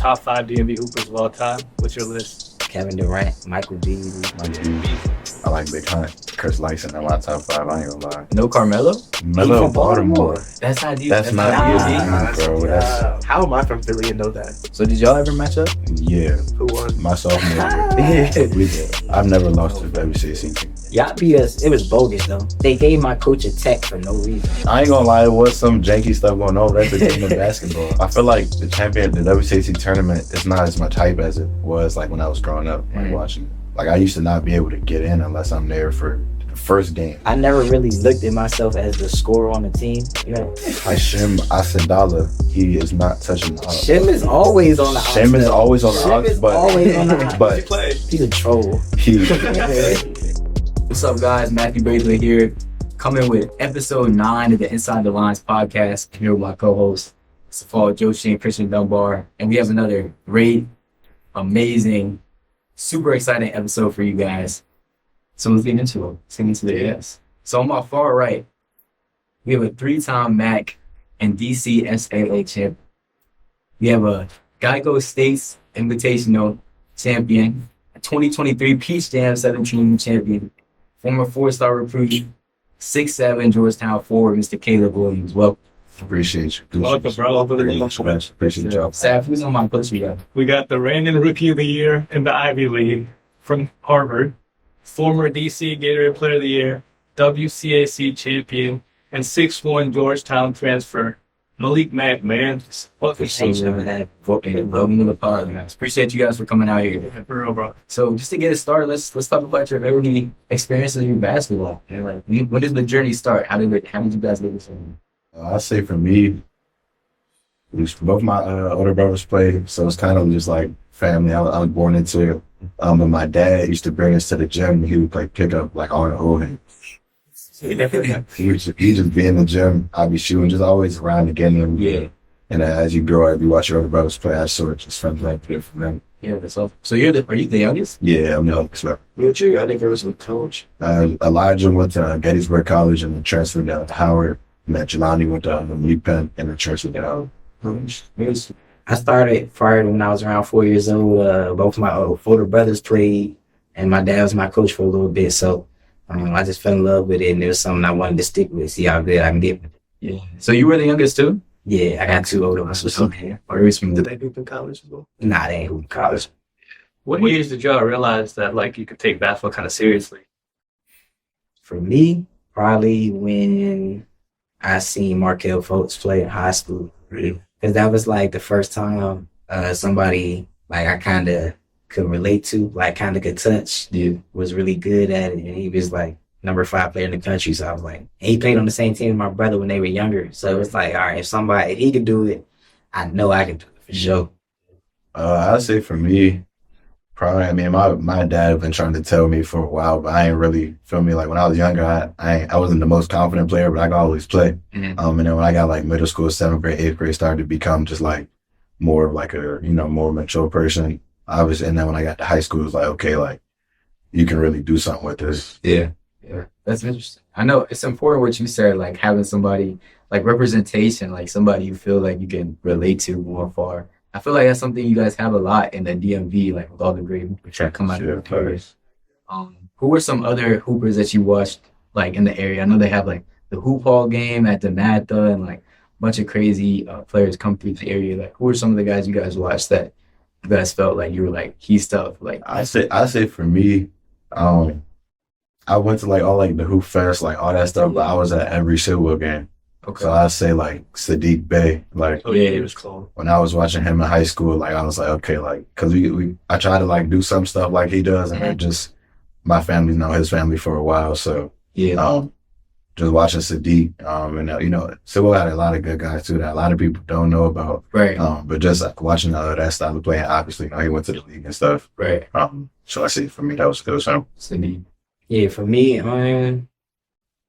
top 5 DMV hoopers of all time. What's your list? Kevin Durant, Michael Beasley. I like Big Hunt, Chris Lyson in my top 5. I ain't gonna lie. No Carmelo? Melo, Baltimore. That's not you. That's not DMV, bro. That's, how am I from Philly and know that? So did y'all ever match up? yeah. Who won? My sophomore year. We did. I've never lost to the WCC team. Y'all beat us. It was bogus though. They gave my coach a tech for no reason. I ain't gonna lie, it was some janky stuff going on. That's the game of basketball. I feel like the WCC tournament is not as much hype as it was like when I was growing up, like watching. Like I used to not be able to get in unless I'm there for the first game. I never really looked at myself as the scorer on the team. You know, Hashim Asadala, he is not touching the odds. Shim is always on the odds. Shim is always on the Shim odds, is but always on the odds. but He's a troll. he What's up, guys? Matthew Braithwaite here, coming with episode 9 of the Inside the Lines podcast. I'm here with my co-host, Safal Joshi and Christian Dunbar, and we have another great, amazing, super exciting episode for you guys. So let's get into it. Let's get into the yes. So on my far right, we have a 3-time MAC and DC SAA champion. We have a Geico States Invitational champion, a 2023 Peach Jam 17 champion, former 4-star recruit, 6'7" Georgetown forward, Mr. Caleb Williams. Welcome. appreciate you. Welcome, bro. Appreciate y'all. Saf, who's on my push we got? We got the reigning Rookie of the Year in the Ivy League from Harvard, former DC Gatorade Player of the Year, WCAC champion, and 6'1" Georgetown transfer, Malik Mack, man. Welcome. Welcome to the podcast. Appreciate you guys for coming out here. For real, bro. So just to get it started, let's talk about your early experiences in basketball. And like, when did the journey start? How did you guys get this? I say for me, both my older brothers played, so it's kind of just like family. I was born into it. And my dad used to bring us to the gym. He would play pickup like on the old. He just be in the gym. I'd be shooting, just always around the game. Yeah. And as you grow up, you watch your older brothers play. I sort of just felt like it from them. Yeah, that's all. So are you the youngest? Yeah, I'm the youngest. What's your I think it was a coach. Elijah went to Gettysburg College and then transferred down to Howard. And then Jelani went to UPenn and then transferred down. I started fired when I was around 4 years old. Both my older brothers played, and my dad was my coach for a little bit. So I just fell in love with it, and it was something I wanted to stick with, see how good I can get with it. Yeah. So you were the youngest too? Yeah, I got 2 older ones. Okay. Or Did they hoop in college as well? Nah, they ain't hoop in college. What years did y'all realize that like you could take basketball kind of seriously? For me, probably when I seen Markel Fultz play in high school. Because that was like the first time somebody like I kind of could relate to, like kind of could touch, was really good at it. And he was like number 5 player in the country. So I was like, and he played on the same team with my brother when they were younger. So it's like, all right, if he could do it, I know I can do it for sure. I'd say for me, probably, I mean, my dad had been trying to tell me for a while, but I ain't really, feel me, like when I was younger, I wasn't the most confident player, but I could always play. Mm-hmm. And then when I got like middle school, 7th grade, 8th grade, started to become just like more of like a, more mature person. Obviously, and then when I got to high school, it was like, okay, like you can really do something with this. Yeah. That's interesting. I know it's important what you said, like having somebody, like representation, like somebody you feel like you can relate to more far. I feel like that's something you guys have a lot in the DMV, like with all the great hoopers that come out of the areas. Who were some other hoopers that you watched, like in the area? I know they have like the hoop hall game at the Matha and like a bunch of crazy players come through the area. Like, who are some of the guys you guys watched that you guys felt like you were like, he's tough? Like, I say for me, I went to like all like the hoop fest, like all that stuff, but I was at every Silver game. okay. So I say like Sadiq Bey, like Oh yeah, he was cool. when I was watching him in high school, like I was like, okay, like, cause I try to like do some stuff like he does, and then just my family know his family for a while, so Yeah. just watching Sadiq, and Civil had a lot of good guys too that a lot of people don't know about, Right. but just like, watching that style of playing, obviously, he went to the league and stuff. Right. So I see for me that was him. Cindy. Yeah, for me, I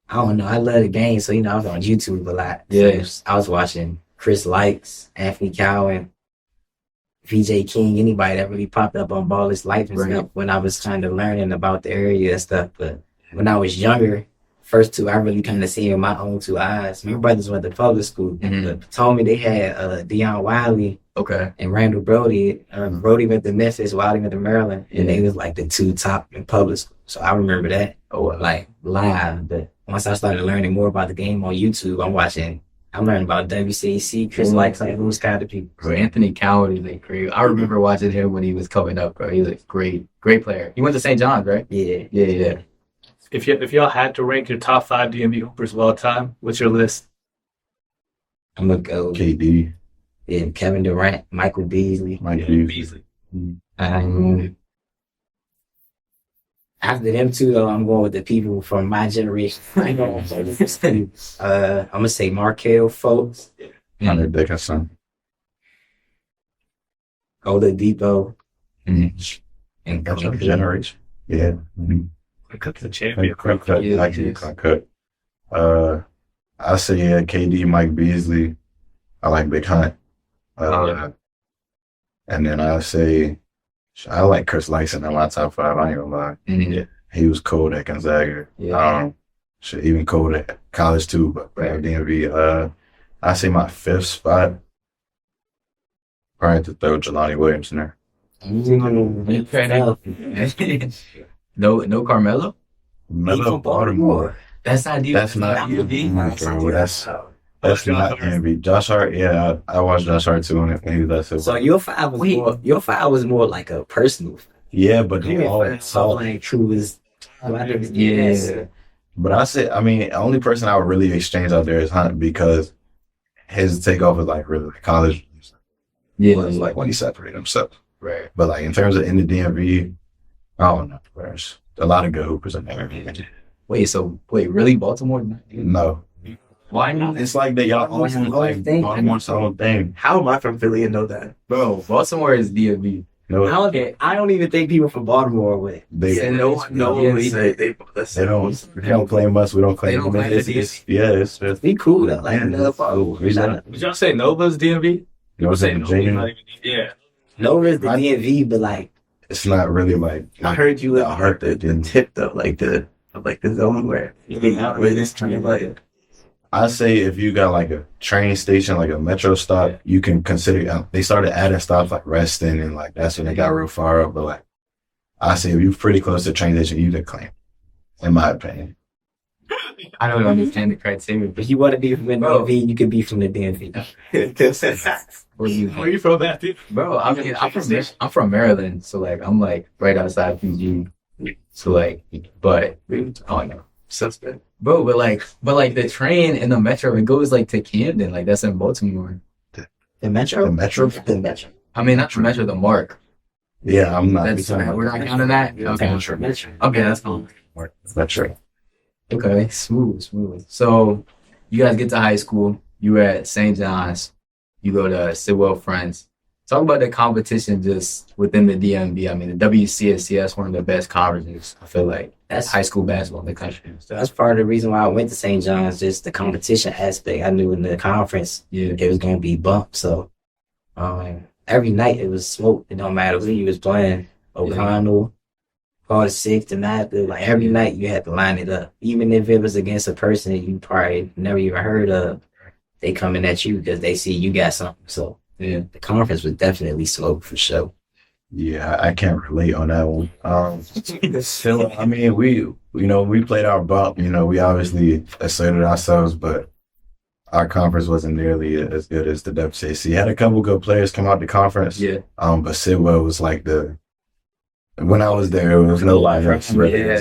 don't know. I love the game, so I was on YouTube a lot. Yeah. So I was watching Chris Likes, Anthony Cowan, VJ King, anybody that really popped up on Baller's Life and Right. stuff when I was kind of learning about the area and stuff. But when I was younger, first two I really kind of seen with my own two eyes. My brothers went to public school. But told me they had Deion Wiley Okay. and Randall Brody. Brody went to Memphis, Wiley went to Maryland, and they was like the two top in public school. So I remember that, like live. But once I started learning more about the game on YouTube, I'm learning about WCAC, Chris Likes, like those kind of people. Bro, Anthony Cowan is like great. I remember watching him when he was coming up, bro. He was like great player. He went to St. John's, right? Yeah. If y'all had to rank your top 5 DMV hoopers of all time, what's your list? I'm gonna go KD, Kevin Durant, Michael Beasley. Mike Beasley. After them two, though, I'm going with the people from my generation. I'm gonna say Markel Fultz, Hunter Dickinson. Oladipo, and That's our generation. Yeah. Cook's the champion. Quick cut. Yeah, Actually, yes. quick cut. I say KD, Mike Beasley. I like Big Hunt. And then I say I like Chris Lyson in my top 5. I ain't gonna lie. Mhm. He was cold at Gonzaga. Yeah. Even cold at college too, but at DMV. I say my 5th spot. Probably to throw Jelani Williams in there. No Carmelo? Melo Baltimore. That's not DMV. That's not bro. That's not DMV. Josh Hart, yeah, I watched Josh Hart too, and he was that. So your 5 was more like a personal. Yeah, but they all So like true was. Yeah. But the only person I would really exchange out there is Hunt because his takeoff was like really college. Yeah. Was like when he separated himself. Right. But like in terms of in the DMV, I don't know. There's a lot of good hoopers in there. Wait, really? Baltimore? No. Why not? It's like that y'all always like Baltimore's own thing. How am I from Philly and know that? Bro, Baltimore is DMV. No, I don't even think people from Baltimore would. they No, they don't claim us. We don't claim They don't them. claim It's the Be cool though. Like Would y'all say Nova's DMV? You know what I'm saying? Genuine. Yeah. Nova is the DMV, but like It's not really like I heard you live hurt the tip though, like the zone where you get out with this kind of like. I say if you got like a train station, like a metro stop, you can consider. They started adding stops like Reston, and like that's when they got real far up. But like, I say if you're pretty close to the train station, you can claim. In my opinion, I don't understand the criteria. if you want to be from the DMV, you could be from the DMV. What do you Where you from, Matthew? Bro, I mean, I'm from Maryland, so like I'm like right outside PG. So like, but I don't know. Suspect. Bro, but like the train and the metro, it goes like to Camden, like that's in Baltimore. The Metro? the metro. The Metro. I mean, not the metro, the Mark. Yeah, I'm not. That's we're not counting that. Okay, Metro. okay, that's fine. Metro. Okay, smooth. So you guys get to high school. You were at St. John's. You go to Sidwell Friends. Talk about the competition just within the DMV. I mean, the WCSC, that's one of the best conferences, I feel like. That's high school basketball in the country. So that's part of the reason why I went to St. John's, just the competition aspect. I knew in the conference Yeah. it was going to be bumped. So every night it was smoke. It don't matter who you was playing. O'Connell, Part 6 to 9. Like every night you had to line it up. Even if it was against a person you probably never even heard of, they coming at you because they see you got something. So Yeah. the conference was definitely smoke for sure. Yeah, I can't relate on that one. Still, I mean, we played our bump. We obviously asserted ourselves, but our conference wasn't nearly as good as the WCAC. Had a couple good players come out the conference. Yeah. But Sidwell was like when I was there, it was nobody else really. Yeah.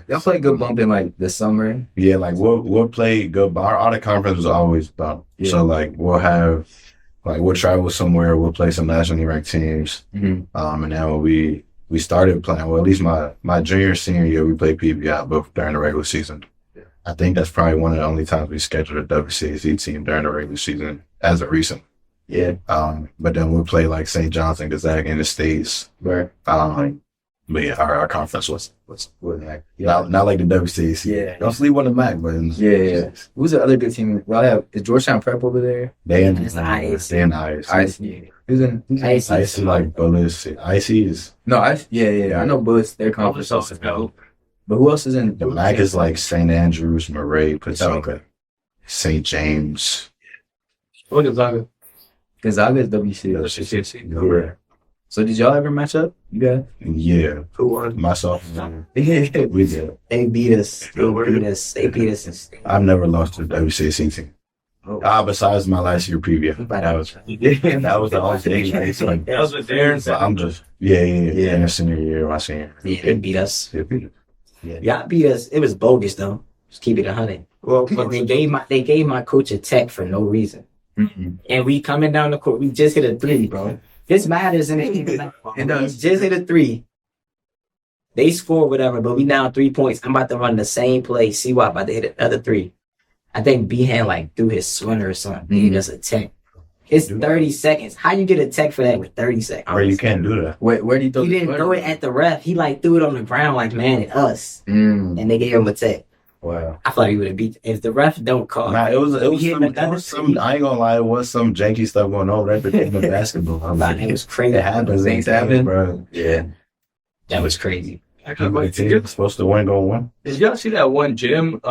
Y'all play good bump in like the summer. Yeah, like we'll play good. Our other conference was always bump. Yeah. So like we'll travel somewhere. We'll play some nationally ranked teams. Mm-hmm. And then when we started playing, well, at least my junior senior year, we played PBI both during the regular season. Yeah. I think that's probably one of the only times we scheduled a WCAC team during the regular season as of recent. Yeah. But then we'll play like St. John's and Gonzaga in the States. Right. But yeah, our conference was Yeah. not like the WCAC. Yeah. Don't sleep on the MAC, but Yeah. Who's the other good team? Well, is Georgetown Prep over there? they in It's the highest. they in the highest. Who's in? Icy like Bullets. Icy is No, yeah. I know Bullets. Their conference Conference also also. But who else is in The MAC is like St. Andrews, Murray, Patoka, St. James. What Gonzaga? Gonzaga is WC. CCC. So did y'all ever match up? You guys? Yeah. Who won? Myself. We did. They beat us. They beat us in state. I've never lost to the WCAC team. Oh. Besides my last year preview. That was the only thing. That was with Darren. So I'm just in the senior year, my senior. Yeah, they beat us. They beat us. Y'all beat us. It was bogus though. Just keep it 100. Well, But they gave my coach a tech for no reason. Mm-hmm. And we coming down the court. We just hit a 3, bro. This matters in it. And just hit a 3. They score whatever, but we down 3 points. I'm about to run the same play. See what about to hit another 3. I think B-Hand like threw his swinner or something. Gave us a tech. It's 30 seconds. How you get a tech for that with 30 seconds? Or you can't do that. Where do you throw He the didn't throw it at the ref. He like threw it on the ground like man at us. Mm. And they gave him a tech. Wow. I thought he would have beat. If the ref don't call, Nah, it was hitting some, I ain't gonna lie, it was some janky stuff going on right in the basketball. I'm like, it was crazy. it happens. Things happen. Bro. Yeah, that was crazy. The team supposed to win, go win. Did y'all see that one gym?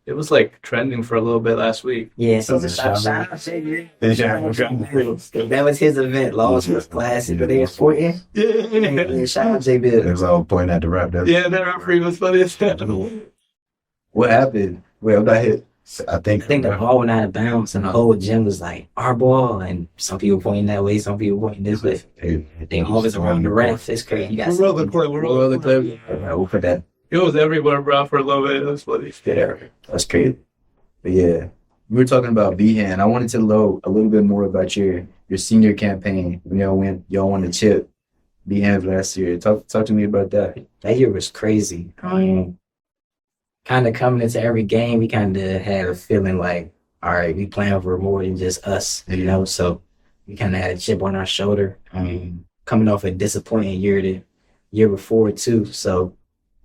It was like trending for a little bit last week. Yeah, so the shout shot- out Xavier. It That was his event. Lost was classic, but they was 14. Yeah, shout out Xavier. was all pointing at the rap. Yeah, that referee was funny as hell. What happened? Well, that hit. I think the ball went out of bounds, and the whole gym was like our ball, and some people pointing that way, some people pointing this way. They always around the ref. It's crazy. You We're rolling court. We're rolling court. We'll put that. It was everywhere, bro, for a little bit. It was funny. That's crazy. But yeah, we were talking about B-Hand. I wanted to know a little bit more about your senior campaign. Y'all won the chip. B-Hand last year. Talk to me about that. That year was crazy. Kind of coming into every game, we kind of had a feeling like, all right, we playing for more than just us, you know. So we kind of had a chip on our shoulder. Coming off a disappointing year the year before too. So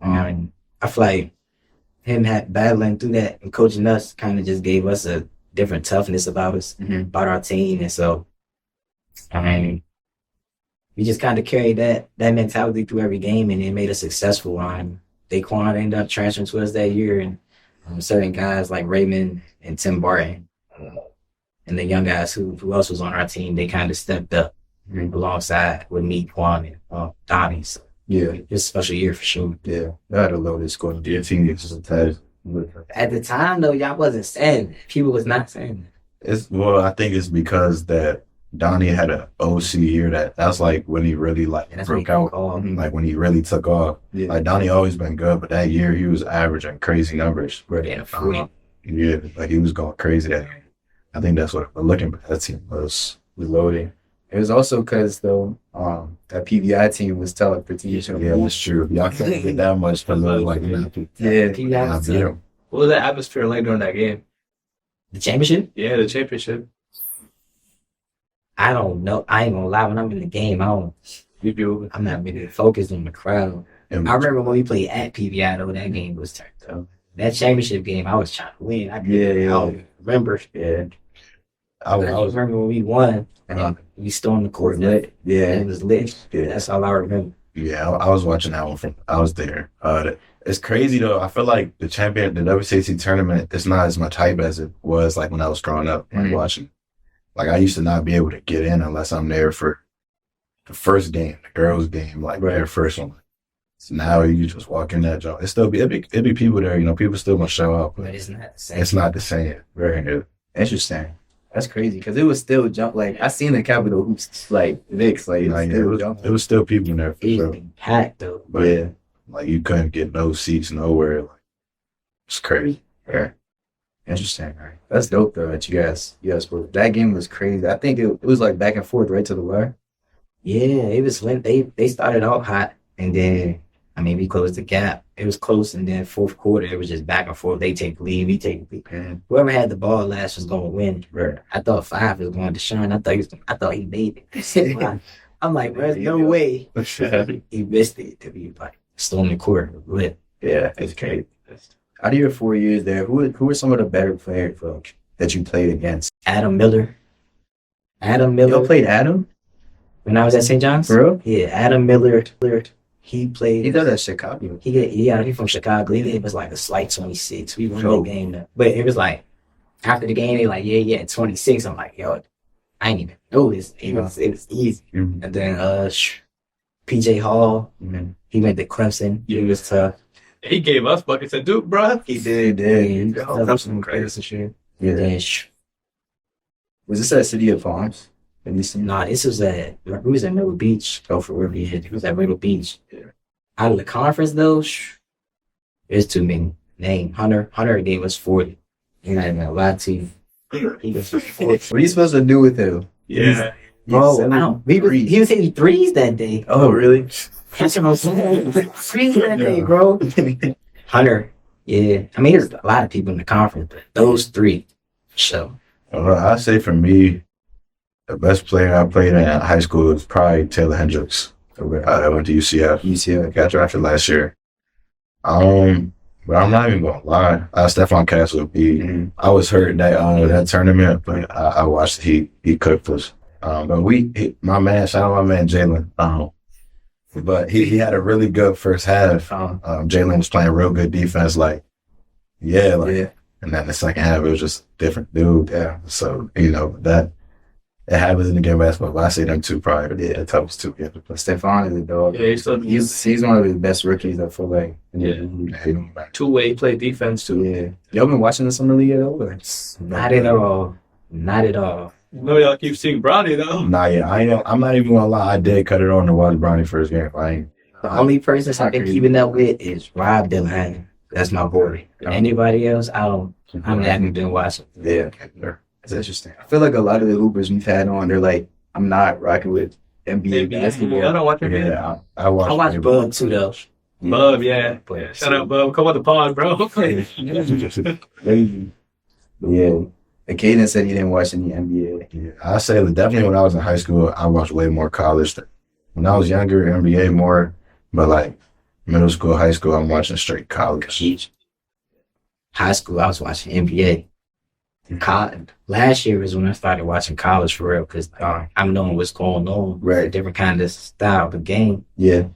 I feel like him battling through that and coaching us kind of just gave us a different toughness about us, about our team, and so we just kind of carried that mentality through every game, and it made us successful. Daquan ended up transferring to us that year, and certain guys like Raymond and Tim Barton, and the young guys who else was on our team, they kind of stepped up alongside with me, Quan, and Donnie. So Yeah, it was a special year for sure. yeah. I had a loaded score. the team is attached. At the time, though, y'all wasn't saying it. People was not saying it. I think it's because that Donnie had an OC year that's like when he really like And that's what he broke out. called. Like when he really took off. Yeah. Like Donnie always been good, but that year he was averaging crazy numbers. Yeah, a freak. Yeah, like he was going crazy that year. I think that's what we're looking at. That team was loading. It was also because though that PBI team was telling for teams. yeah, that's true. Y'all can't get that much for little like that. Yeah. What was that atmosphere like during that game? The championship? Yeah, the championship. I don't know. I ain't gonna lie. When I'm in the game, I'm not really focused on the crowd. And I remember when we played at PBI, though, that game was turned up. That championship game, I was trying to win. I don't remember. yeah, I remember when we won, and we stormed the court lit. Yeah. And it was lit. Yeah. That's all I remember. Yeah, I was watching that one I was there. It's crazy though. I feel like the WCAC tournament is not as much hype as it was like when I was growing up and watching. Like I used to not be able to get in unless I'm there for the first game, the girls' game, like their first one. So now you just walk in that joint. It'd be people there, you know, people still gonna show up. But it's not the same. It's not the same. Very good. Interesting. That's crazy because it was still jump. Like I seen the Capitol hoops like Knicks. Like it was still people there for sure. It's packed, though. But yeah, like you couldn't get no seats nowhere. Like it's crazy. Yeah. Interesting. Right. That's dope though that you guys were. That game was crazy. I think it was like back and forth right to the wire. Yeah, it was when they started off hot, and then we closed the gap. It was close, and then fourth quarter it was just back and forth. They take the lead, we take the lead. Man. Whoever had the ball last was going to win. Right. I thought 5 was going to shine. I thought he made it. I'm like, there's no way he missed it to be like storm the court lit. Yeah, it's crazy. Out of your 4 years there, who were some of the better players that you played against? Adam Miller. Y'all played Adam? When I was at St. John's? For real? Yeah, Adam Miller, He played. He does at Chicago. He from Chicago. It was like a slight 26. We won that game, but it was like after the game, they like, yeah, 26. I'm like, yo, I ain't even know this. It was easy. Mhm. And then PJ Hall, he went to Clemson. He was tough. He gave us buckets at Duke, bro. He did. Yeah. Some crazy shit. And then Was this at City of Palms? nah, this was we was at Myrtle Beach. Go for where we had. It was at Myrtle Beach. Yeah. Out of the conference though, there's too many. Name Hunter gave us 40. You're not even gonna lie to you. He was 40. What are you supposed to do with him? Yeah. Bro, he was hitting threes that day. Oh, really? That's what I'm saying. Threes that day, bro. Hunter, yeah. I mean, there's a lot of people in the conference, but those three, so. I'd say for me, the best player I played in high school was probably Taylor Hendricks. I went to UCF. UCF. Got drafted last year. But I'm not even gonna lie. Stephon Castle would be. I was hurt that tournament, but I watched he cooked us. But shout out my man Jalen. But he had a really good first half. Jalen was playing real good defense. And then the second half it was just a different dude. Yeah. So that it happens in the game of basketball. But I say them two probably the toughest two games to play. Stephon is a dog. Yeah, He's one of the best rookies I feel like. Yeah. Two-way play defense too. Yeah. Y'all been watching the summer league at all? Not at all. Not at all. No, y'all keep seeing Brownie though. Nah, yeah, I'm not even gonna lie. I did cut it on to watch Brownie first game. The only person I've been keeping up with is Rob Dillon. That's my boy. Anybody else, I haven't been watching. Yeah. That's interesting. I feel like a lot of the hoopers we've had on, they're like, I'm not rocking with NBA basketball. I don't watch NBA. Yeah, I watch Bub too though. Bub, yeah. Shout out Bub. Come on the pod, bro. Yeah. And Caden said he didn't watch any NBA. Yeah, I say that definitely when I was in high school, I watched way more college. When I was younger, NBA more, but like middle school, high school, I'm watching straight college. High school, I was watching NBA. Last year was when I started watching college for real because I'm knowing what's going on. Right. Different kind of style of game. Yeah.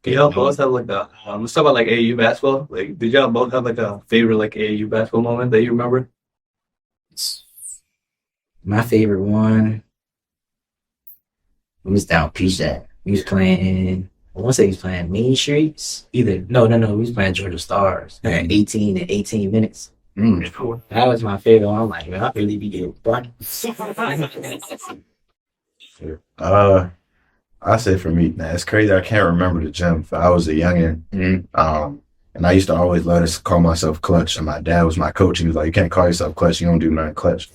Y'all both have like let's talk about like AAU basketball. Like, did y'all both have like a favorite like AAU basketball moment that you remember? My favorite one was down PJ. We was playing, I want to say he was playing Main Streets. No, we was playing Georgia Stars. 18 and 18 minutes. That was my favorite one. I'm like, man, I really be getting buckets. I say for me, man, it's crazy. I can't remember the gym. I was a youngin'. And I used to always let us call myself Clutch. And my dad was my coach. He was like, you can't call yourself Clutch. You don't do nothing clutch.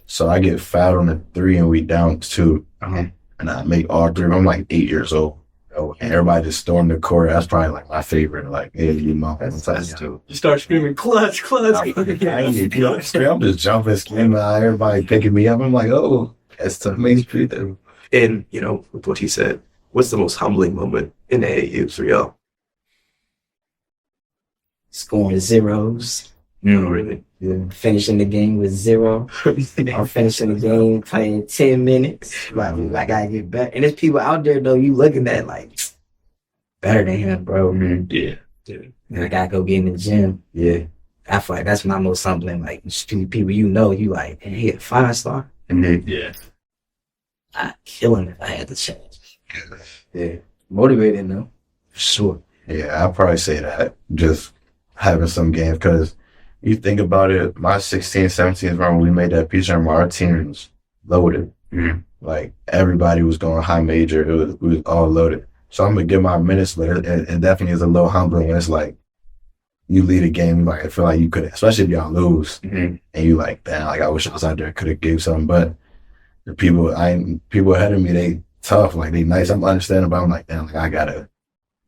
So I get fouled on the 3 and we down 2. And I make all 3. I'm like 8 years old. And everybody just stormed the court. That's probably like my favorite. Like, yeah, that's You start screaming, clutch. I'm just jumping, screaming. Everybody picking me up. I'm like, oh, that's tough. Main Street though. And, with what he said, what's the most humbling moment in AAU for y'all? Scoring zeros. Really? Yeah. Finishing the game with 0. Or finishing the game playing 10 minutes. Like, I gotta get better. And there's people out there, though, you looking at like, better than him, bro. Yeah. And I gotta go get in the gym. Yeah. I feel like that's my most humbling. Like, people you like, and he hit 5-star. Yeah. I'd kill him if I had the chance. Yeah. Motivating, though. Sure. Yeah, I'd probably say that. Just having some games. Because you think about it, my 16, 17 run when we made that piece, our team was loaded. Like, everybody was going high major. It was all loaded. So I'm going to give my minutes, but it definitely is a little humbling when it's like, you lead a game, like, I feel like you could, especially if y'all lose, and you like, damn, like, I wish I was out there, could have gave something. But the people ahead of me, they tough, like, they nice. I'm understanding, but I'm like, damn, like, I got to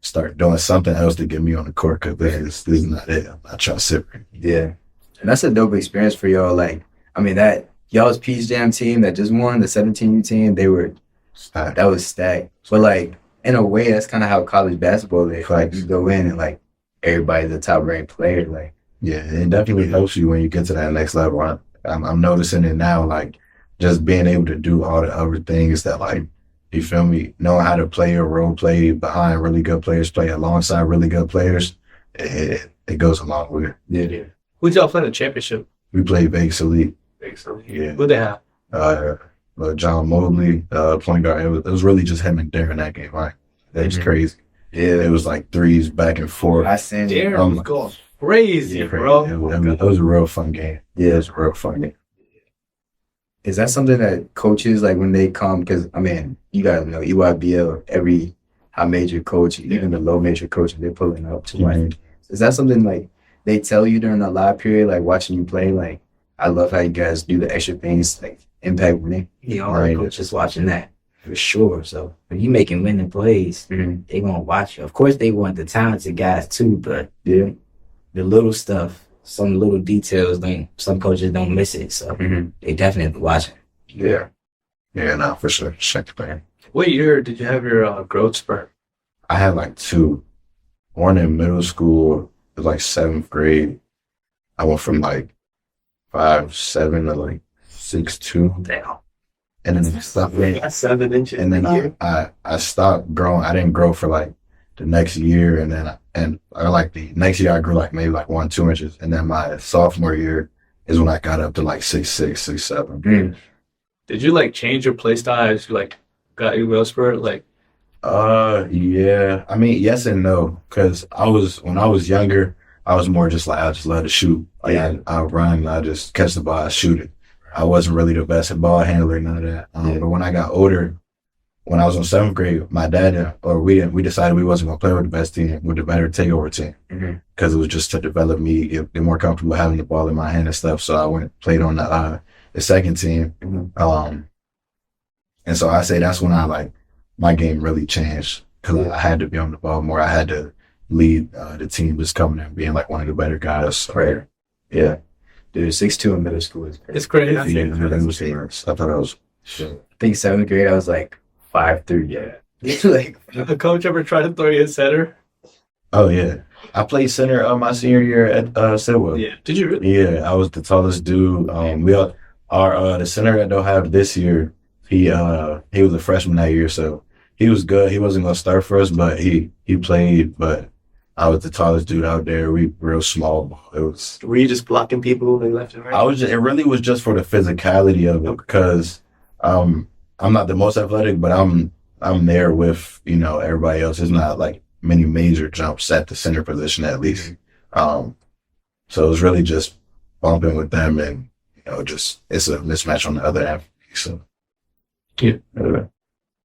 start doing something else to get me on the court because this is not it. I'm not trying to sit right. Yeah. And that's a dope experience for y'all. Like, I mean, that y'all's Peach Jam team that just won, the 17U team, that was stacked. But, like, in a way, that's kind of how college basketball is. Like, you go in and, like, everybody's a top-ranked player. Like, yeah, it definitely helps you when you get to that next level. I'm noticing it now, like, just being able to do all the other things that, like, You feel me? Knowing how to play a role play behind really good players, play alongside really good players, it goes a long way. Yeah. Who'd y'all play in the championship? We played Vegas Elite. Yeah. Who they have? John Mobley, point guard. It was really just him and Darren that game. Right? That was crazy. Yeah. It was like threes back and forth. I seen it. Darren was going crazy, bro. It was a real fun game. Yeah. It was a real fun game. Is that something that coaches, like when they come, because I mean, you gotta know EYBL, every high major coach, even the low major coach, they're pulling up to like, is that something like they tell you during the live period, like watching you play, like, I love how you guys do the extra things, like impact winning? Yeah, all the coaches watching that for sure. So when you making winning plays, they gonna watch you. Of course, they want the talented guys too, but Yeah. the little stuff, some little details, some coaches don't miss it. So they definitely watching. Yeah. Yeah, no, for sure. Check the plan. What year did you have your growth spurt? I had like two. One in middle school, it was like 7th grade. I went from like 5'7" to like 6'2". Damn. And then I stopped. That's 7 inches. And then I stopped growing. I didn't grow for like the next year, and then like the next year I grew like maybe like 1-2 inches, and then my sophomore year is when I got up to like 6'6", 6'7". Did you like change your play style as you like got your growth spurt? Like, Yeah. I mean, yes and no, because when I was younger, I was more just like I just love to shoot. Like I run, I just catch the ball, I shoot it. I wasn't really the best at ball handling, none of that. But when I got older, when I was in 7th grade, my dad we decided we wasn't gonna play with the best team, with the better takeover team, because it was just to develop me, get more comfortable having the ball in my hand and stuff. So I went and played on the second team, and so I say that's when my game really changed, because I had to be on the ball more. I had to lead the team, just coming in being like one of the better guys. Right. Yeah. Dude, 6'2" in middle school is crazy. it's crazy. I thought it was. I think 7th grade, I was like 5'3". Yeah. Like, A coach ever tried to throw you a center? Oh yeah, I played center my senior year at Sidwell. Yeah. Did you really? Yeah, I was the tallest dude. The center that they'll have this year, he was a freshman that year, so he was good. He wasn't gonna start for us, but he played. But I was the tallest dude out there. We real small. Were you just blocking people they left and right? It really was just for the physicality of it, because I'm not the most athletic, but I'm there with everybody else. It's not like many major jumps at the center position, at least. So it was really just bumping with them, and just it's a mismatch on the other half. So Yeah.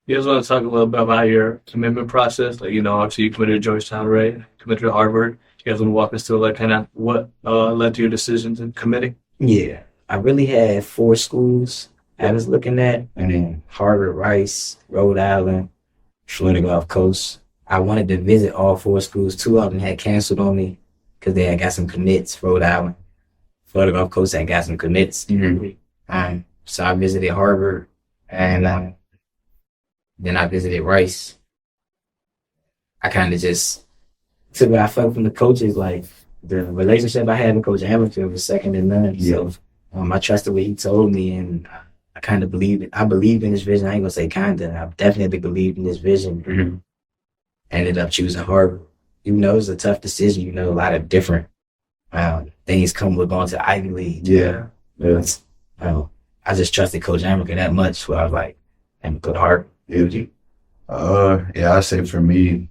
You guys want to talk a little bit about your commitment process? Like, obviously you committed to Georgetown, right? Committed to Harvard. You guys want to walk us through like kind of what led to your decisions in committing? Yeah, I really had 4 schools I was looking at, and then Harvard, Rice, Rhode Island, Florida Gulf Coast. I wanted to visit all 4 schools. 2 of them had canceled on me because they had got some commits. Rhode Island, Florida Gulf Coast had got some commits. So I visited Harvard, and then I visited Rice. I kind of just took what I felt from the coaches. Like, the relationship I had with Coach Hamilton was second to none. Yeah. So I trusted what he told me, and I kind of believed it. I believed in his vision. I ain't gonna say kind of. I definitely believed in his vision. Ended up choosing Harvard. Even though it was a tough decision, a lot of different things come with going to Ivy League. Yeah. I just trusted Coach Hamilton that much, where I was like, I'm good Harvard. Yeah, I say for me,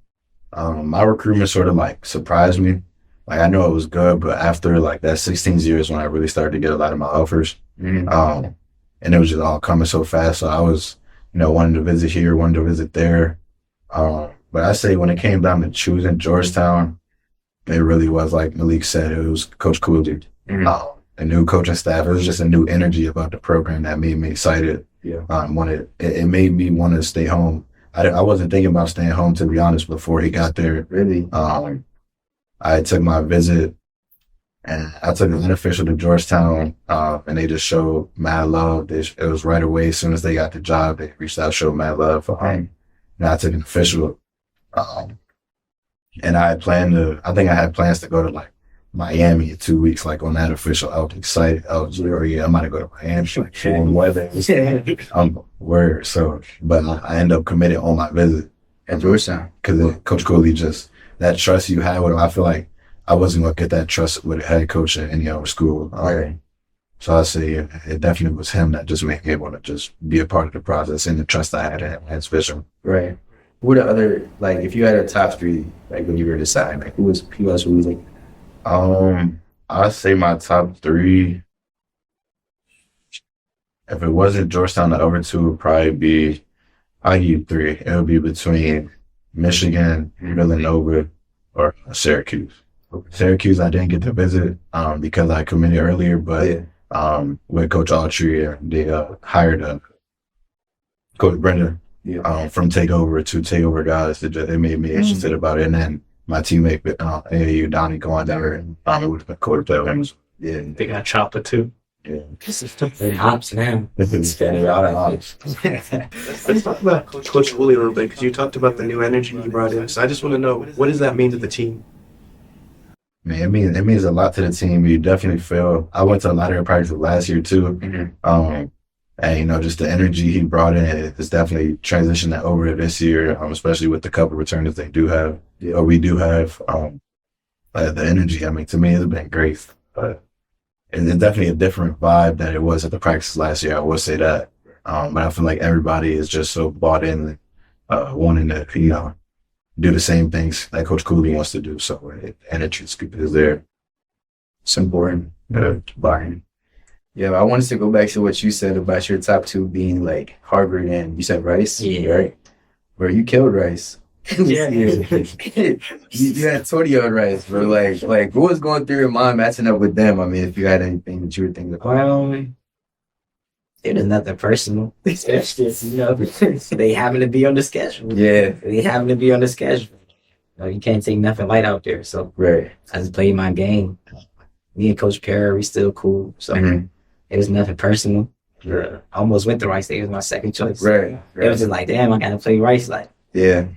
my recruitment sort of like surprised me. Like, I know it was good, but after like that 16 years when I really started to get a lot of my offers, and it was just all coming so fast. So I was, wanting to visit here, wanting to visit there. But I say when it came down to choosing Georgetown, it really was like Malik said, it was Coach Cooley. A new coaching staff. It was just a new energy about the program that made me excited. Yeah. It made me want to stay home. I wasn't thinking about staying home, to be honest, before he got there. Really? I took my visit, and I took an unofficial to Georgetown, and they just showed mad love. It was right away. As soon as they got the job, they reached out, showed mad love. And I took an official, and I think I had plans to go to like Miami in 2 weeks, like on that official. I was excited. I was like, oh yeah, I'm gonna go to Miami, like warm weather. Word. So, but I end up committed on my visit At Georgetown. because Coach Cooley just, that trust you had with him, I feel like I wasn't gonna get that trust with a head coach at any other school. Right. So I say it definitely was him that just made me able to just be a part of the process and the trust I had in his vision. Right. Who the other, like, if you had a top three, like, when you were deciding, like, who else was like, I'd say my top three, if it wasn't Georgetown, the other two would probably be, I'll give you three. It would be between Michigan, Villanova, or Syracuse. Syracuse, I didn't get to visit because I committed earlier, but with Coach Autry, they hired Coach Brendan from Takeover to Takeover guys. It made me interested about it. And then my teammate, AAU, Donnie, going there, and it would have been cool to play with him. Yeah. They got Chopper too. Yeah. It hops now. It's a lot of hops. Let's talk about Coach Cooley a little bit, because you talked about the new energy you brought in. So I just want to know, what does that mean to the team? Man, it means a lot to the team. You definitely feel. I went to a lot of practice last year too, and just the energy he brought in is definitely transitioning that over to this year, especially with the couple returners they do have, or we do have. The energy. I mean, to me, it's been great. But it's definitely a different vibe than it was at the practice last year. I will say that. But I feel like everybody is just so bought in, wanting to do the same things that Coach Cooley wants to do. So energy is there. it's important. Yeah, I wanted to go back to what you said about your top two being like Harvard and you said Rice, right? Where you killed Rice. Yeah. you had Tony on Rice, bro. Like what was going through your mind matching up with them? I mean, if you had anything that you were thinking about. Well, it is nothing personal. It's just, they happen to be on the schedule. Yeah. They happen to be on the schedule. You can't take nothing light out there. So Right. I just played my game. Me and Coach Perry, we still cool. So it was nothing personal. I almost went to Rice. It was my second choice. Right. It was just like, damn, I gotta play Rice. Like, Yeah.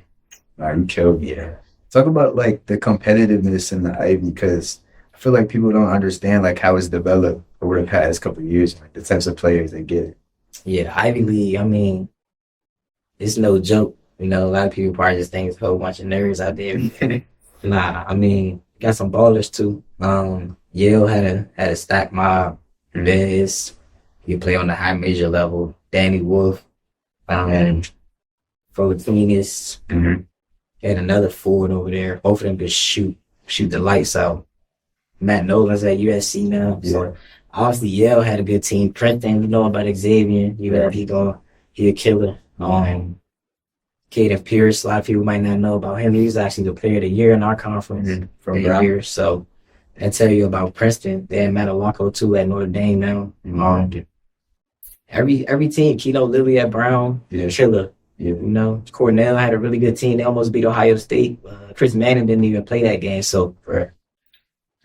Nah, you killed me. yeah. Talk about like the competitiveness in the Ivy, because I feel like people don't understand like how it's developed over the past couple of years, like the types of players they get. Yeah, the Ivy League, I mean, it's no joke. A lot of people probably just think it's a whole bunch of nerds out there. Nah, I mean, got some ballers too. Yale had a stack mob. Bez, you play on the high major level. Danny Wolf, Fortinus, had another forward over there. Both of them could shoot the lights out. Matt Nolan's at USC now. Yeah. So obviously Yale had a good team. Princeton, you know about Xavier. He a killer. Caden Pierce, a lot of people might not know about him. He was actually the player of the year in our conference from Brown. year. So I tell you about Princeton. They had Matalonco too at Notre Dame now. Every team, Keno Lilly at Brown, killer. Yeah. Cornell had a really good team. They almost beat Ohio State. Chris Manning didn't even play that game. So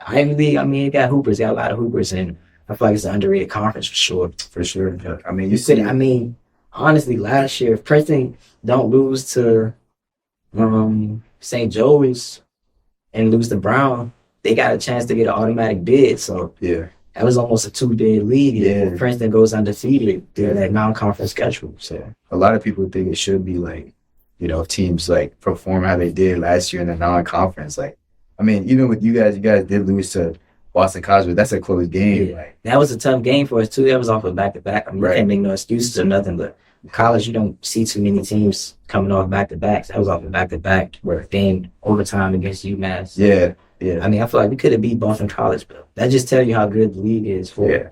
Ivy League, I mean, it got hoopers. It got a lot of hoopers, and I feel like it's an underrated conference for sure. For sure. Yeah. I mean, Honestly, last year, if Princeton don't lose to St. Joe's and lose to Brown, they got a chance to get an automatic bid. So yeah. that was almost a 2-bid league. Yeah. If Princeton goes undefeated through that non-conference schedule. So A lot of people think it should be like, if teams like perform how they did last year in the non-conference. Like, I mean, even with you guys did lose to Boston College, but that's a close game. yeah, that was a tough game for us too. That was off of back-to-back. I mean, you can't make no excuses or nothing, but college, you don't see too many teams coming off back-to-backs. That was off of back-to-back. Then overtime against UMass. Yeah. I mean, I feel like we could have beat Boston College, but that just tells you how good the league is for. Yeah.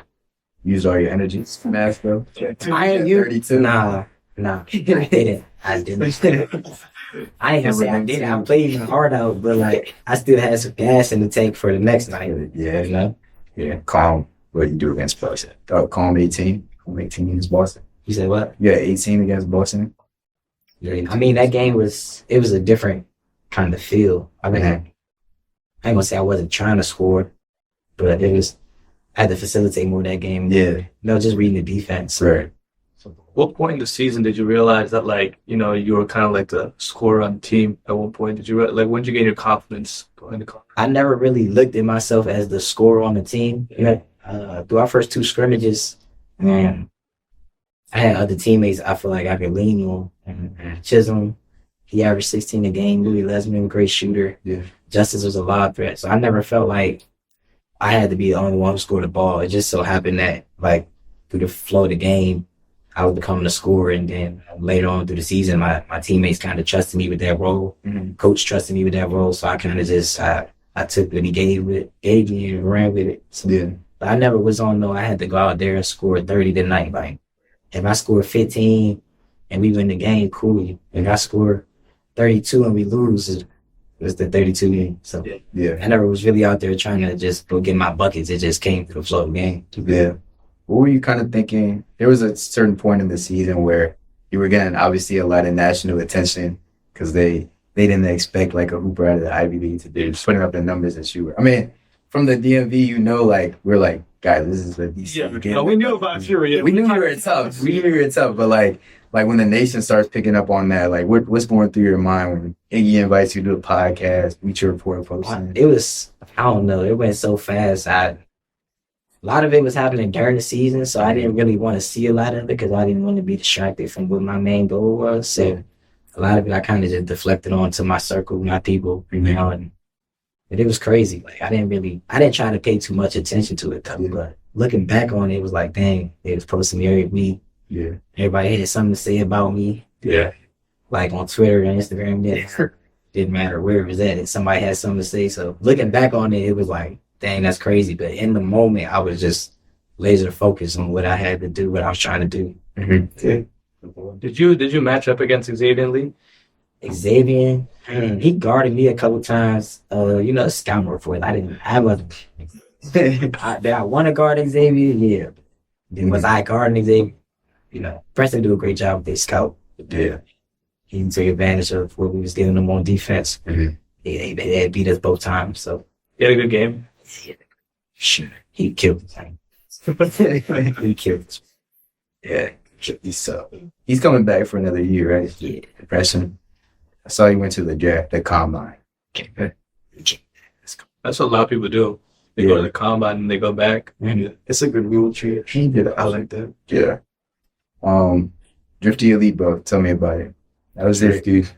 Use all your energy. Smash, bro. I ain't you. 32. Nah. I didn't. I ain't gonna say I did. I played my heart out, but like I still had some gas in the tank for the next night. Yeah. Yeah. Calm. What you do against Boston? Calm 18. Calm 18 against Boston. You said what? Yeah, 18 against Boston. I mean, that game was a different kind of feel. I mean, I ain't gonna say I wasn't trying to score, but I had to facilitate more of that game. Yeah. Just reading the defense. Right. What point in the season did you realize that, like, you know, you were kind of like the scorer on the team? At one point, did you like when did you gain your confidence going to college? I never really looked at myself as the scorer on the team. Through our first 2 scrimmages, I had other teammates I feel like I could lean on. Chisholm, he averaged 16 a game. Louis Lesman, great shooter. Yeah. Justice was a lob threat. So I never felt like I had to be the only one who scored the ball. It just so happened that, like, through the flow of the game, I was becoming a scorer. And then later on through the season, my teammates kind of trusted me with that role. Coach trusted me with that role. So I kind of just, I took what he gave me and ran with it. So, Yeah. but I never was on, I had to go out there and score 30 tonight. Like, if I score 15 and we win the game, cool. If I score 32 and we lose, it's the 32 game. So Yeah. I never was really out there trying to just go get my buckets. It just came through the flow of the game. Yeah. What were you kind of thinking? There was a certain point in the season where you were getting obviously a lot of national attention because they didn't expect like a hooper out of the Ivy League to do putting up the numbers that you were. I mean, from the DMV, like we're like, guys, this is the DC game. No, we knew about Fury. We knew you were tough. We knew you were tough, but like when the nation starts picking up on that, like what's going through your mind when Iggy invites you to a podcast, Bleacher Report posting? It was, I don't know, it went so fast. A lot of it was happening during the season, so I didn't really want to see a lot of it because I didn't want to be distracted from what my main goal was. So a lot of it I kind of just deflected onto my circle, my people, you know, and it was crazy. Like I didn't try to pay too much attention to it though, but looking back on it, it was like, dang, they was posting me every week. Yeah. Everybody had something to say about me. Yeah. Like on Twitter and Instagram, didn't matter where it was at. If somebody had something to say. So looking back on it, it was like, dang, that's crazy. But in the moment, I was just laser focused on what I had to do, what I was trying to do. Yeah. Did you match up against Xavier Lee? Xavier, he guarded me a couple times. Scout report. Did I want to guard Xavier? Yeah. Then was I guarding Xavier? Preston do a great job with their scout. Yeah. He took advantage of what we was giving them on defense. They beat us both times. So He had a good game. sure, he killed the thing. He killed it. Yeah. He's coming back for another year, right? Yeah. Freshman. I saw he went to the combine. That's what a lot of people do. They go to the combine and they go back. It's a good mule tree. I like that. Yeah. Drifty Elite, bro. Tell me about it. How's your experience?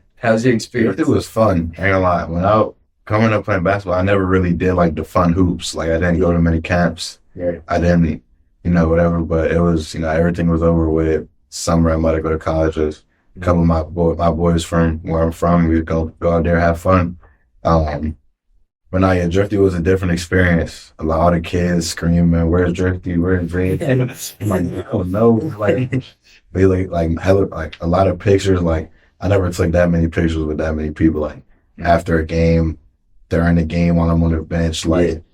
It was fun. Ain't gonna lie. When I coming up playing basketball, I never really did like the fun hoops. Like I didn't go to many camps. Yeah. I didn't, whatever. But it was, everything was over with. Summer I might go to colleges. A couple of my boys from where I'm from, we'd go out there have fun. But now, yeah, Drifty was a different experience. A lot of kids screaming, "Where's Drifty? Where's Drifty?" I'm like, oh no, like they like hella, like a lot of pictures. Like I never took that many pictures with that many people. Like after a game, during the game, while I'm on the bench, like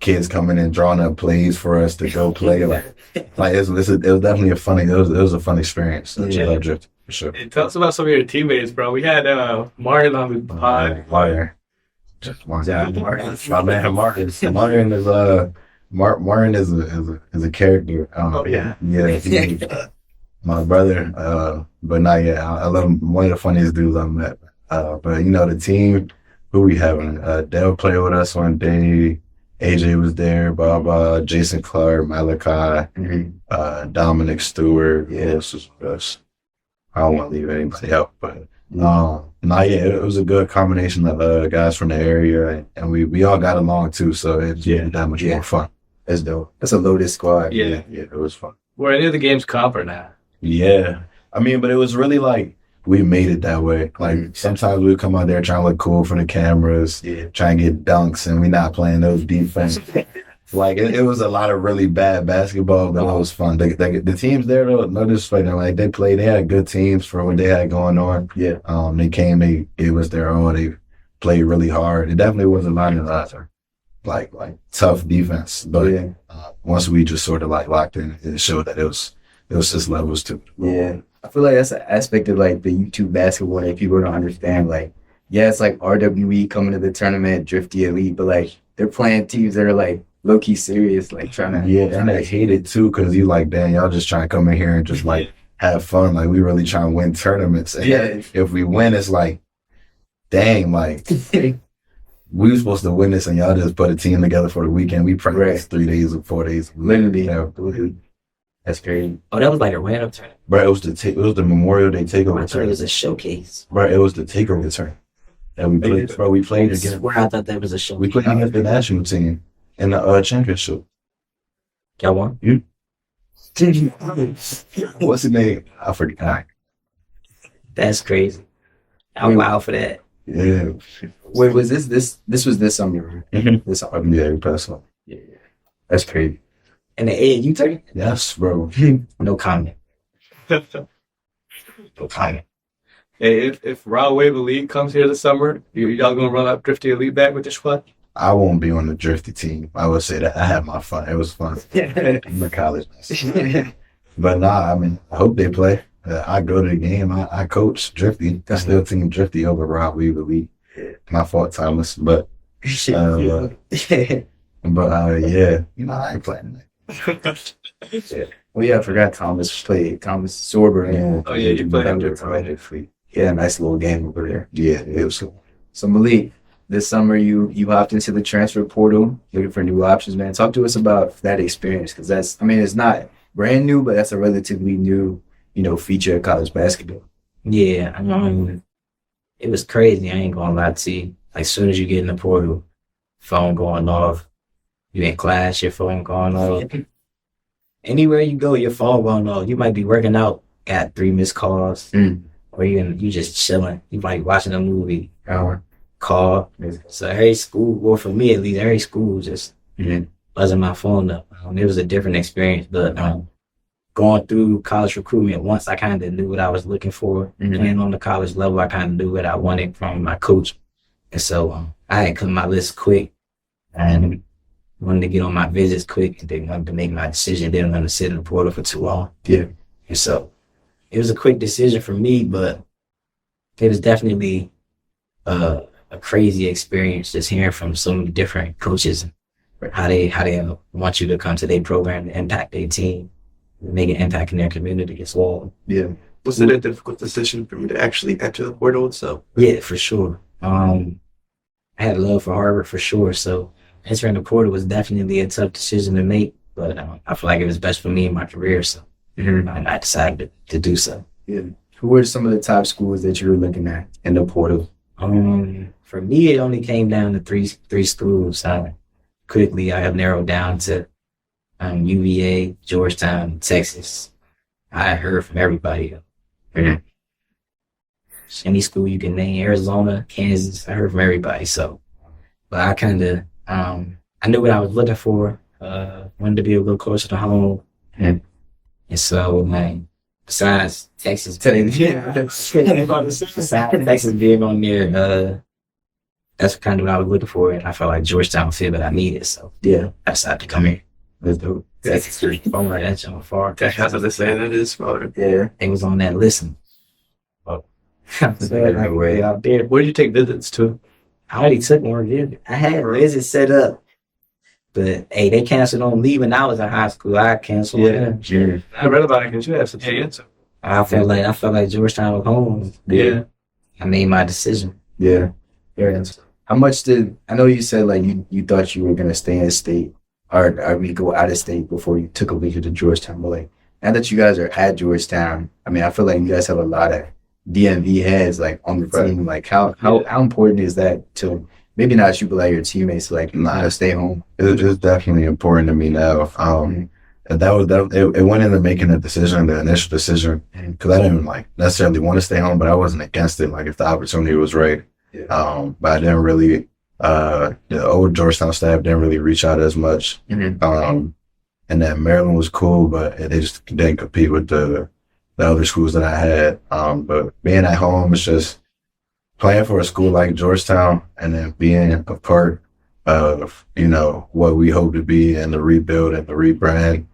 kids coming and drawing up plays for us to go play. Like it was definitely it was a fun experience. Drifty for sure. Tell us about some of your teammates, bro. We had Martin on the pod. My man Martin. Martin is a character. My brother. But not yet. I love him. One of the funniest dudes I met. But the team, who we having? Dale played with us one day. AJ was there. Baba, Jason Clark, Malachi, Dominic Stewart. Yeah, this was us. I don't want to leave anybody out, but. It was a good combination of guys from the area, and we all got along too, so it was that much more fun. That's dope. That's a loaded squad. Yeah, it was fun. Were any of the games comp or not? Yeah, I mean, but it was really like we made it that way. Like sometimes we would come out there trying to look cool for the cameras, trying to get dunks, and we not playing those defense. Like it was a lot of really bad basketball, but it was fun. The teams there, though, no disrespect, like they had good teams for what they had going on. Yeah. They came, they gave us their own. They played really hard. It definitely was a lot of like tough defense, but once we just sort of like locked in, it showed that it was just levels too. Yeah, I feel like that's an aspect of like the YouTube basketball that people don't understand. Like, yeah, it's like RWE coming to the tournament, Drifty Elite, but like they're playing teams that are like low-key serious, like trying to... Yeah, and I hate it too, because you like, damn, y'all just trying to come in here and just like have fun. Like we really try and win tournaments. And Yeah. if we win, it's like, dang, like we were supposed to win this, and y'all just put a team together for the weekend. We practiced 3 days or 4 days. Literally. Yeah. That's crazy. Oh, that was like a random tournament. Bro, it was the Memorial Day I takeover thought it was tournament. a showcase. Bro, it was the takeover tournament. And we played. Bro, we played I against. swear I thought that was a showcase. We played against the national team in the championship. Y'all won? What's his name? I forgot. That's crazy. I'm wild for that. Yeah. Wait, was this was this summer? Mhm. This summer. Yeah, personal. Yeah. That's crazy. And the AAU tournament? Yes, bro. No comment. No comment. Hey, if Raw Wave Elite comes here this summer, y'all gonna run up Drifty Elite back with the squad? I won't be on the Drifty team. I would say that I had my fun. It was fun. I'm a college. But nah, I mean, I hope they play. I go to the game. I coach Drifty. I still team Drifty over Rob Weaver Elite. My fault, Thomas. But yeah, you know, I ain't playing that. Well, yeah, I forgot Thomas played. Thomas Sorber. Yeah. Oh, yeah, you played him. Yeah, nice little game over there. Yeah, it was cool. So Malik, this summer you hopped into the transfer portal looking for new options, man. Talk to us about that experience, because that's, I mean, it's not brand new, but that's a relatively new, feature of college basketball. Yeah, it was crazy. I ain't gonna lie to you. Like, as soon as you get in the portal, phone going off. You in class, your phone going off. Anywhere you go, your phone going off. You might be working out, got 3 missed calls, or you just chilling. You might watching a movie, call. So every school, well, for me at least, every school just buzzing my phone up. It was a different experience, but going through college recruitment, once I kind of knew what I was looking for, playing on the college level, I kind of knew what I wanted from my coach. And so I had cut my list quick and wanted to get on my visits quick, and then wanted to make my decision. Didn't want to sit in the portal for too long. Yeah. And so it was a quick decision for me, but it was definitely a crazy experience just hearing from so many different coaches how they want you to come to their program to impact their team, make an impact in their community as well. Yeah. Was it a difficult decision for me to actually enter the portal itself? Yeah, for sure. I had love for Harvard for sure, so entering the portal was definitely a tough decision to make, but I feel like it was best for me in my career, so I decided to do so. Yeah. Who were some of the top schools that you were looking at in the portal? For me, it only came down to three schools. Quickly, I have narrowed down to UVA, Georgetown, Texas. I heard from everybody. Any school you can name, Arizona, Kansas, I heard from everybody. So, but I kind of, I knew what I was looking for. Wanted to be a little closer to home. And so, besides Texas, besides Texas being on there, that's kind of what I was looking for. And I felt like Georgetown fit what I needed. So, yeah, I decided to come here. Let's do it. Texas, right, that's on far. That's what they say. That is far. Yeah. It was on that listen. Oh. Out there. Where did you take visits to? I already took one visit. I had visits set up, but hey, they canceled on me when I was in high school. I canceled. Yeah. I read about it because you have such an answer. I felt like Georgetown was home. Yeah. I made my decision. Yeah. How much I know you said like you thought you were gonna stay in state or we go out of state before you took a visit to Georgetown, but like now that you guys are at Georgetown, I mean I feel like you guys have a lot of DMV heads like on the team. Like how important is that to maybe not you but like your teammates to like stay home? It's definitely important to me now. It went into making the initial decision, because I didn't like necessarily want to stay home, but I wasn't against it. Like if the opportunity was right, but I didn't really. The old Georgetown staff didn't really reach out as much. And then Maryland was cool, but they just didn't compete with the other schools that I had. But being at home, it's just playing for a school like Georgetown and then being a part of, what we hope to be and the rebuild and the rebrand.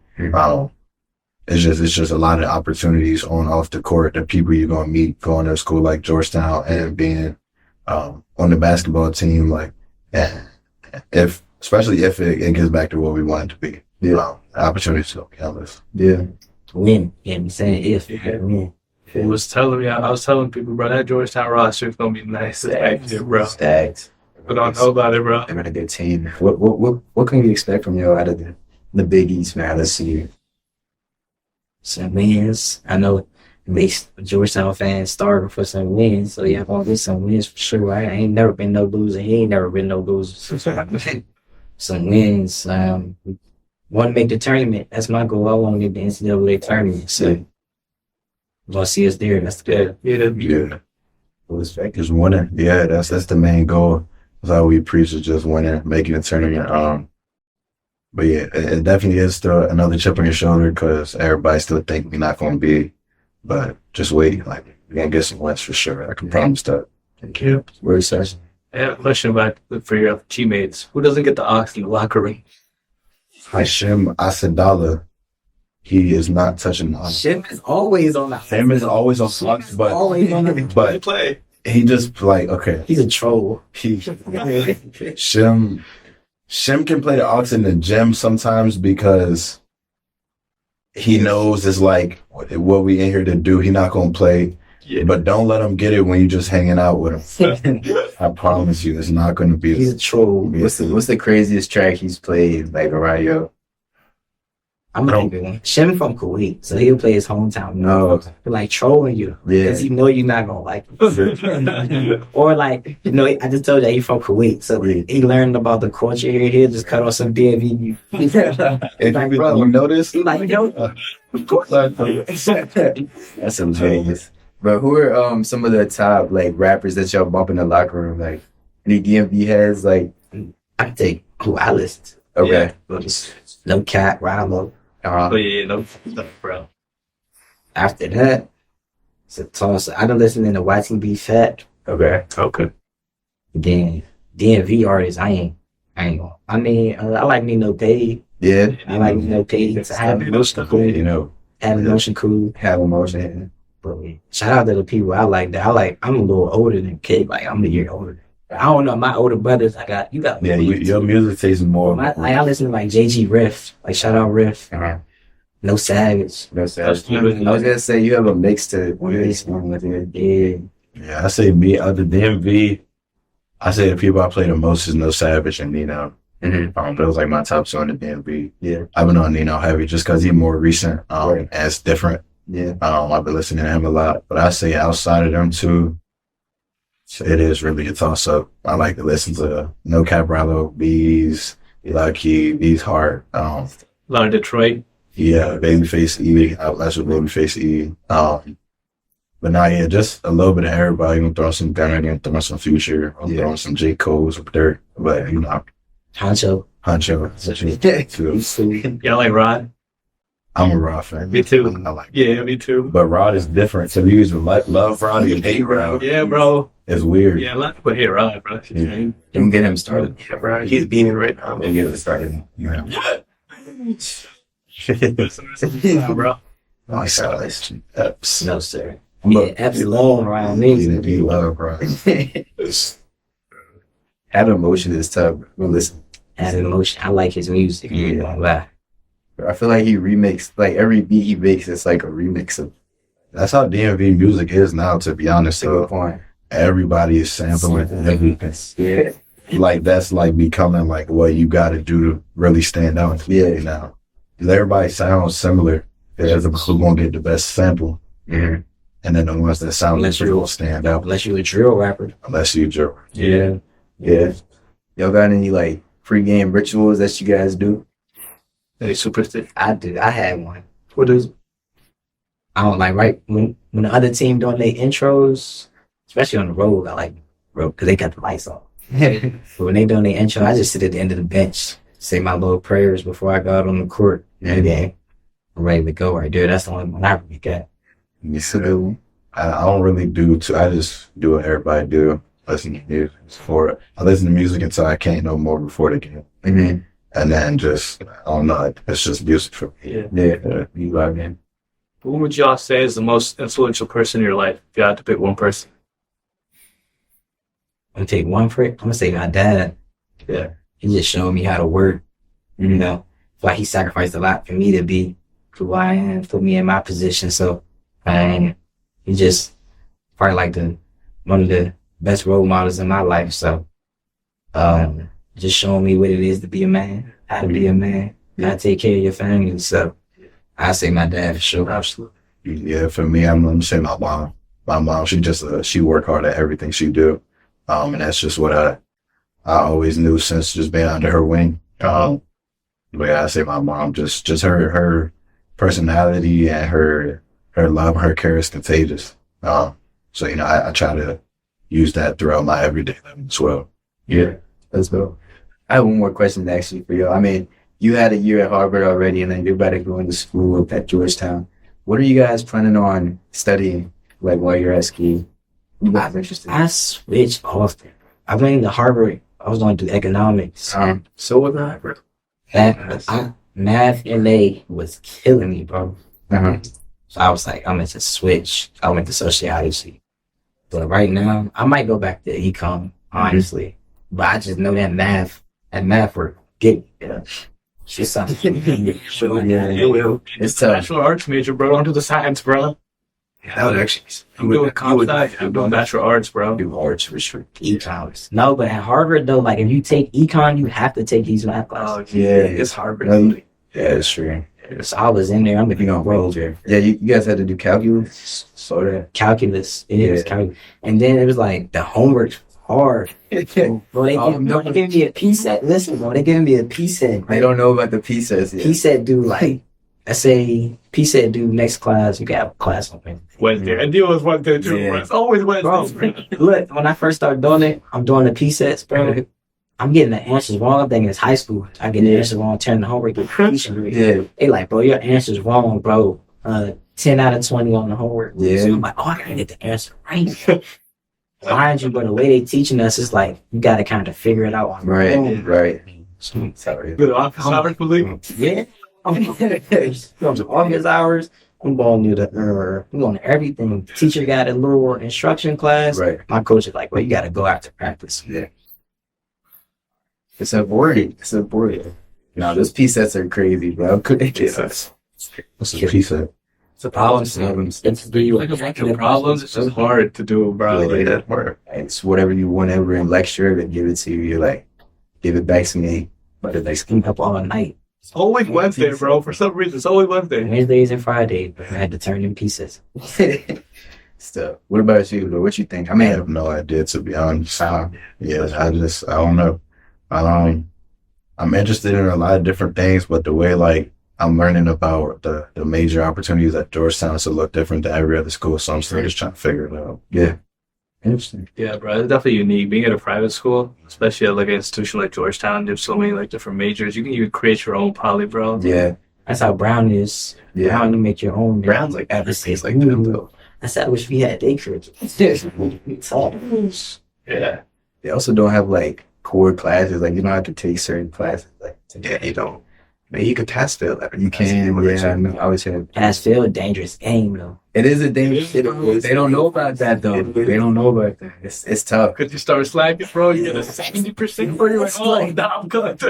It's just a lot of opportunities on off the court, the people you're gonna meet going to a school like Georgetown and being on the basketball team, especially if it gets back to what we want it to be. Opportunities to be honest. Yeah. win. You know what I'm saying? If Yeah. win. I was telling people, bro, that Georgetown roster is gonna be nice next year, bro. Stacked. But I don't know about it, bro. They're a good team. What can we expect from y'all out of the Big East, man? Let's see. Some wins. I know at least Georgetown fans starting for some wins, so y'all gonna get some wins for sure. I ain't never been no loser. He ain't never been no loser. Some wins. Want to make the tournament. That's my goal. I want to get the NCAA tournament. So, want to see us there. That's good. Yeah. Just winning. Yeah, that's the main goal. That's how we preach, is just winning, making a tournament. But yeah, it definitely is still another chip on your shoulder because everybody still think we're not going to be. But just wait, like we're gonna get some wins for sure. I can promise that. Thank you. We're excited. I have a question about for your teammates. Who doesn't get the ox in the locker room? Hashim Asadallah, he is not touching the ox. Shim is always on the Him is always on flux, but always on the. They but play. he just like okay. He's a troll. He Shim can play the aux in the gym sometimes because he knows it's like what we in here to do. He not gonna play, Yeah. but don't let him get it when you just hanging out with him. I promise you, it's not gonna be. He's a troll. What's the craziest track he's played, like around yo? I'm gonna give it one. Shim from Kuwait, so he'll play his hometown. No. He'll like trolling you Yeah. because he know you're not gonna like him. Or like, I just told you that he's from Kuwait, so he learned about the culture here. He'll just cut off some DMV. And like, you bro, notice? he like, yo, of course. That's hilarious. But who are some of the top like rappers that y'all bump in the locker room? Like any DMV heads? Like I take who I list. okay, No Cat, Rilo. Oh yeah, no, bro. After that, it's a toss. I don't listen to YTB Fat. okay. Okay. Then DMV artists, I ain't gonna. I mean, I like Nino Pay. Yeah, I like Nino Pay. I have emotion cool. Have emotion cool. have emotion. But shout out to the people I like that. I'm a little older than Kid. Like I'm a year older. I don't know. My older brothers, you got. Yeah, your music tastes more. I listen to like JG Riff. Like shout out Riff. No Savage. No sense. I was gonna say you have a mix to with it. Yeah. Yeah, I say me out the DMV. I say the people I play the most is No Savage and Nino. Those like my top two on the DMV. Yeah. I've been on Nino heavy just because he's more recent. And it's different. Yeah. I've been listening to him a lot, but I say outside of them two, it is really a toss up. I like to listen to No Cap Rallo, Bees, Lucky, Bees Heart. A lot of Detroit. Yeah, Babyface E. That's what Babyface E. But now, yeah, just a little bit of everybody. I'm gonna throw some Gunna, I'm gonna throw some Future, I'm throwing some J. Cole's with Dirt, but Honcho. Honcho. Yeah, I like Rod. I'm a Rod fan. Me too. I like Yeah, me too. But Rod is different. So you either love Rod or you hate Rod. Yeah, bro. It's weird. Yeah, a lot of people hate Rod, bro. Yeah. Don't get him started. Yeah, bro. He's beaming right now. Don't get him started. Yeah. Bro. I saw this. Eps. No sir. Look, Yeah, F's long around me. he love Rod. Have emotion is tough. Well, listen, Have emotion. I like his music. Yeah. Wow. I feel like he remixed like every beat he makes. It's like a remix of. That's how DMV music is now, to be honest. That's a good point. Everybody is sampling everything. Yeah. Like, that's like becoming like what you got to do to really stand out. Yeah. Now, 'cause everybody sounds similar. There's who's going to get the best sample. Yeah. And then the ones that sound Unless different you- will stand out. Unless you're a drill rapper. Unless you Joe. Yeah. Yeah. Y'all got any like pre-game rituals that you guys do? Hey, superstition. I did. I had one. What is? I don't like right when the other team doing their intros, especially on the road. I like road because they got the lights on. But when they doing their intro, I just sit at the end of the bench, say my little prayers before I go out on the court. And then I'm ready to go right there. That's the only one I really got. You see, I don't really do too. I just do what everybody do. Listen to music. I listen to music until I can't no more before the game. Mm-hmm. And then just, I don't know, it's just music for me. Yeah. You got it. Who would y'all say is the most influential person in your life? If you had to pick one person. I'm gonna take one for it. I'm gonna say my dad. Yeah. He just showed me how to work. You know, like he sacrificed a lot for me to be who I am, put me in my position. So, he just probably like one of the best role models in my life. So, just showing me what it is to be a man, how to be a man, how to take care of your family. So, I say my dad for sure. Absolutely. Yeah, for me, I'm gonna say my mom. My mom, she just she work hard at everything she do, and that's just what I always knew since just being under her wing. But yeah, I say my mom, just her personality and her love, her care is contagious. So you know, I try to use that throughout my everyday life as well. Yeah, let's go. I have one more question actually for you. I mean, you had a year at Harvard already, and then you're about to go into school at Georgetown. What are you guys planning on studying, like while you're at school? I'm interested. I switched often. I went to Harvard. I was going to do economics. So was I, bro. Math LA was killing me, bro. Uh-huh. So I was like, I'm going to switch. I went to sociology. But right now, I might go back to econ, honestly. But I just know that math work get She's something. Yeah. It's tough. Bachelor arts major, bro. Don't do the science, bro. Yeah, that would actually. I'm doing comp sci. I'm doing bachelor arts, bro. Do arts restrict econs. No, but at Harvard though, like if you take econ, you have to take these math classes. Yeah, It's Harvard. Yeah, it's true. So I was in there. I'm You gonna roll there. Yeah, you guys had to do calculus, sort of. calculus. It was calculus, and then it was like the homework's hard. Bro, they give me a P set. Listen, bro, they giving me a P set. They don't know about the P sets yet. P set do like, let's say P set do next class. You got a class on Wednesday. And it was Wednesday too, Yeah. bro. It's always Bro, Wednesday. look, when I first started doing it, I'm doing the P sets, bro. I'm getting the answers wrong. I'm thinking it's high school. I get the answers wrong, turn the homework into completion rate. Yeah. They like, bro, your answer's wrong, bro. 10 out of 20 on the homework. Yeah. So I'm like, oh, I gotta get the answer right. Mind you, but the way they teaching us is like, you gotta kind of figure it out on your Right, own. right. Sorry. Good office hours, believe. Yeah. Office hours. I'm going to I'm going to everything. Teacher got a little instruction class. Right. My coach is like, well, you got to go after practice. Yeah. It's important. It's important. No, those P sets are crazy, bro. What's a piece of It's a Problem problem. solving. Do you like a bunch of problems? It's just hard to do, bro. Yeah. Like, word? It's whatever you want ever in lecture, they give it to you. You're like, give it back to me. But they clean up all night. it's always Wednesday, bro. For some reason, it's always Wednesday. Wednesdays and Fridays, but I had to turn in pieces. Stuff. What about you, bro? What you think? I I mean, have no idea, to be honest. Yeah, I don't know. I'm interested in a lot of different things, but the way like I'm learning about the major opportunities at Georgetown is a little different than every other school, so I'm still just trying to figure it out. yeah. Interesting. Yeah, bro. It's definitely unique. Being at a private school, especially at like an institution like Georgetown, there's so many like different majors. You can even create your own poly, bro. Yeah. That's how Brown is. Yeah. Brown, you make your own. Brown's like advocates like them though. That's how I wish we had day trips. Yeah. They also don't have like core classes. Like you don't have to take certain classes. Like Yeah, you don't. Man, you can pass fail that. you can. Yeah, I know. I always had. Pass fail, dangerous game though. It is a dangerous. They don't know about that though. They don't know about that. It's tough. Because you start slacking, bro. You get a 70%. Bro, you're like, oh, nah, I'm good.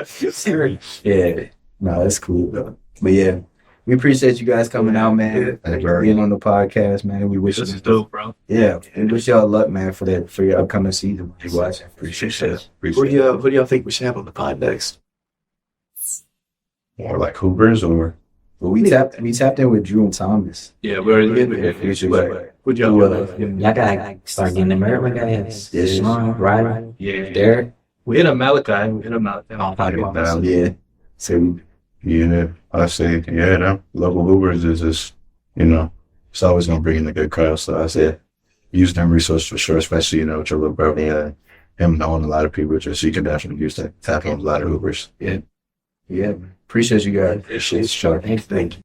Yeah. No, that's cool though. But yeah, we appreciate you guys coming out, man. Being on the podcast, man. We wish This is dope, bro. Yeah, we wish y'all luck, man, for your upcoming season. You watch. Appreciate it. Appreciate Who do y'all think we should have on the pod next? More like Hoopers or But we tapped in with Drew and Thomas. Yeah, we already did. We should like, Good job. Y'all gotta like, start getting the Maryland guys. Yeah. Sean, Ryder, Yeah. Derek. We hit a Malachi. We hit a Malachi. yeah. So yeah, I say them local Hoopers is just it's always gonna bring in a good crowd. So I said use them resources for sure, especially with your little brother. Yeah, him knowing a lot of people, just you can definitely use that tap on a lot of Hoopers. yeah, appreciate you guys. Appreciate Sure. Thank you.